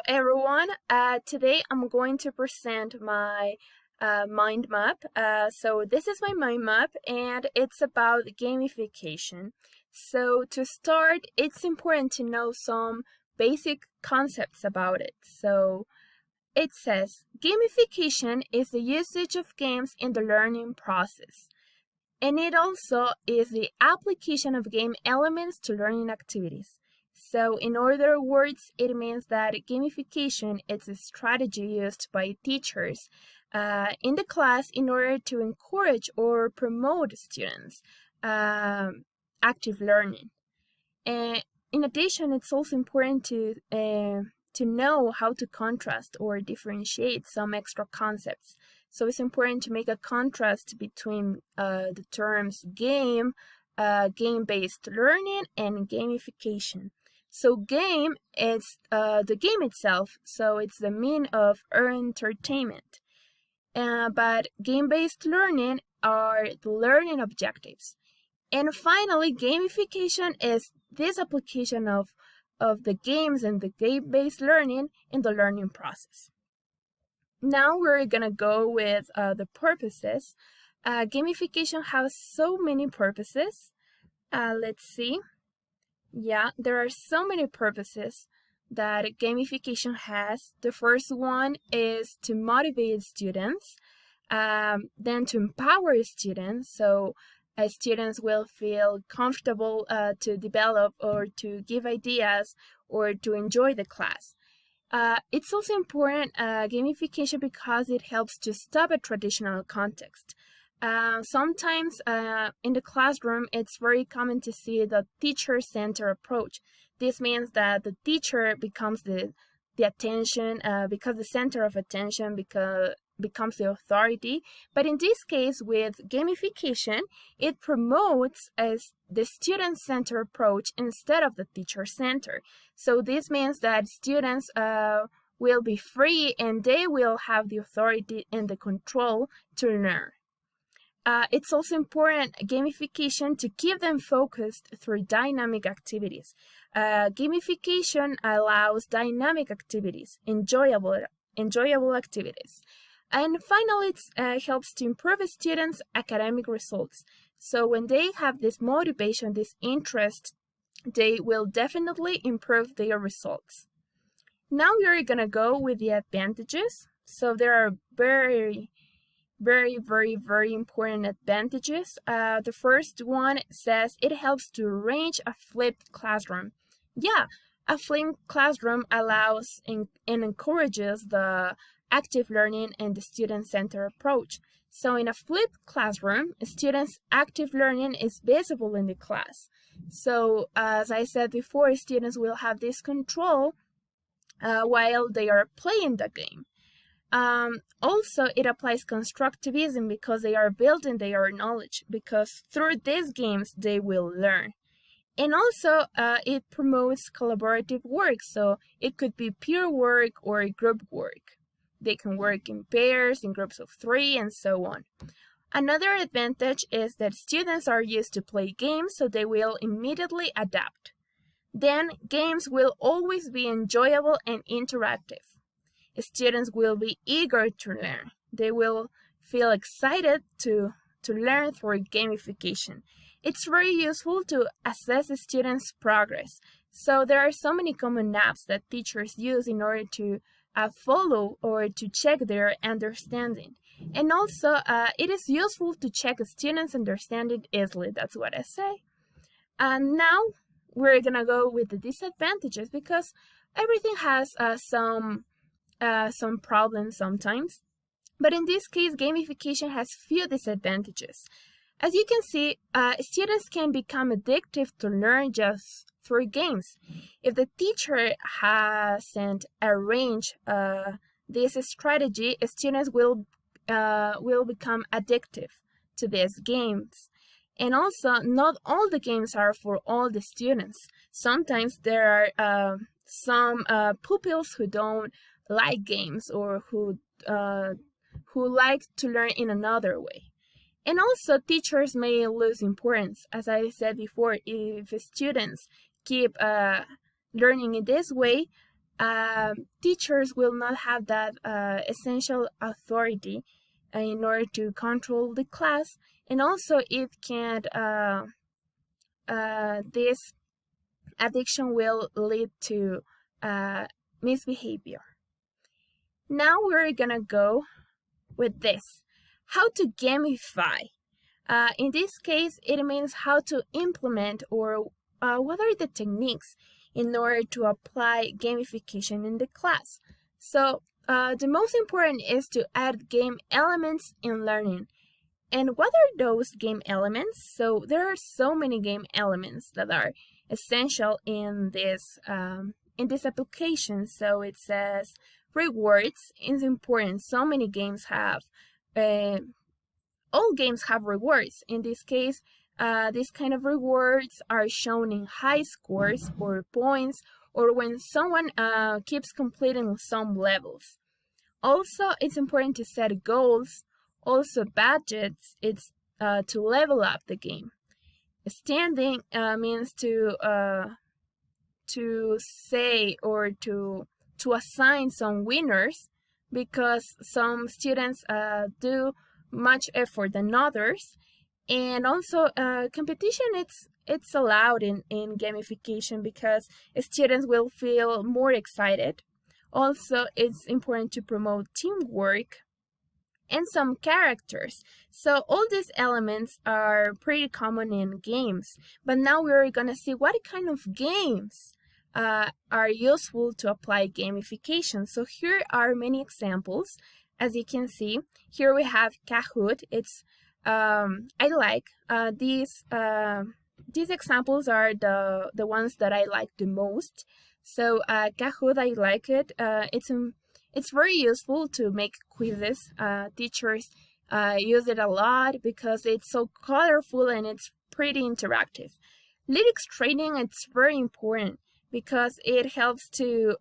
everyone. Today I'm going to present my mind map. So this is my mind map and it's about gamification. So to start, it's important to know some basic concepts about it. So it says gamification is the usage of games in the learning process. And it also is the application of game elements to learning activities. So in other words, it means that gamification is a strategy used by teachers in the class in order to encourage or promote students' active learning. And in addition, it's also important to know how to contrast or differentiate some extra concepts. So it's important to make a contrast between the terms game, game-based learning, and gamification. So game is the game itself, so it's the mean of entertainment. But game-based learning are the learning objectives. And finally, gamification is this application of the games and the game-based learning in the learning process. Now we're gonna go with the purposes. Gamification has so many purposes. Let's see. Yeah, there are so many purposes that gamification has. The first one is to motivate students, then to empower students, so students will feel comfortable to develop or to give ideas or to enjoy the class. It's also important, gamification, because it helps to stop a traditional context. Sometimes in the classroom, it's very common to see the teacher-centered approach. This means that the teacher becomes the attention, because the center of attention becomes the authority. But in this case, with gamification, it promotes the student-centered approach instead of the teacher-centered. So this means that students will be free and they will have the authority and the control to learn. It's also important, gamification, to keep them focused through dynamic activities. Gamification allows dynamic activities, enjoyable activities. And finally, it helps to improve students' academic results. So when they have this motivation, this interest, they will definitely improve their results. Now we're going to go with the advantages. So there are very important advantages. The first one says it helps to arrange a flipped classroom. Yeah, a flipped classroom allows and encourages the active learning and the student-centered approach. So in a flipped classroom, students' active learning is visible in the class. So as I said before, students will have this control while they are playing the game. Also, it applies constructivism because they are building their knowledge, because through these games they will learn. And also, it promotes collaborative work, so it could be peer work or group work. They can work in pairs, in groups of 3, and so on. Another advantage is that students are used to play games, so they will immediately adapt. Then, games will always be enjoyable and interactive. Students will be eager to learn. They will feel excited to learn through gamification. It's very useful to assess the students' progress. So there are so many common apps that teachers use in order to follow or to check their understanding. And also, it is useful to check a student's understanding easily. That's what I say. And now we're gonna go with the disadvantages, because everything has some problems sometimes. But in this case, gamification has few disadvantages. As you can see, students can become addictive to learn just through games. If the teacher hasn't arranged this strategy, students will become addictive to these games. And also, not all the games are for all the students. Sometimes there are some pupils who don't like games or who like to learn in another way. And also, teachers may lose importance. As I said before, if students keep learning in this way, teachers will not have that essential authority in order to control the class, and also it can this addiction will lead to misbehavior. Now we're gonna go with this: how to gamify. In this case, it means how to implement or what are the techniques in order to apply gamification in the class. So the most important is to add game elements in learning. And what are those game elements? So there are so many game elements that are essential in this application. So it says rewards is important. So many games have all games have rewards. In this case, these kind of rewards are shown in high scores or points, or when someone keeps completing some levels. Also, it's important to set goals. Also, budgets, it's to level up the game. Standing means to say or to assign some winners, because some students do much effort than others. And also competition, it's allowed in gamification because students will feel more excited. Also, it's important to promote teamwork and some characters. So all these elements are pretty common in games, but now we're gonna see what kind of games are useful to apply gamification. So here are many examples. As you can see, here we have Kahoot. It's I like these examples are the ones that I like the most. So Kahoot, I like it. It's very useful to make quizzes. Teachers use it a lot because it's so colorful and it's pretty interactive. Lyrics training, it's very important because it helps to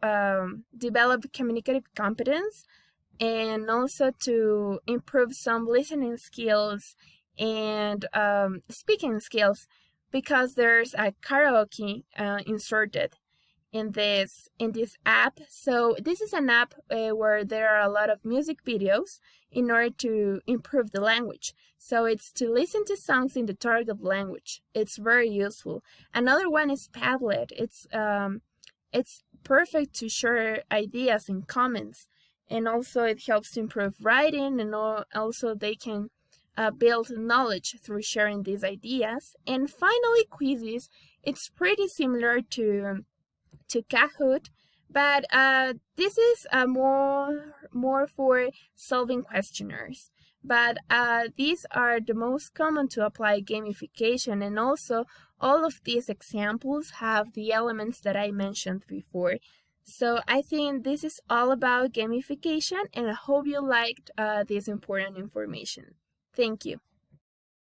develop communicative competence and also to improve some listening skills and speaking skills, because there's a karaoke inserted in this app. So this is an app where there are a lot of music videos in order to improve the language. So it's to listen to songs in the target language. It's very useful. Another one is Padlet. It's perfect to share ideas and comments, and also it helps to improve writing, and also they can build knowledge through sharing these ideas. And finally, quizzes. It's pretty similar to Kahoot, but this is more for solving questionnaires. But these are the most common to apply gamification, and also all of these examples have the elements that I mentioned before. So I think this is all about gamification, and I hope you liked this important information. Thank you.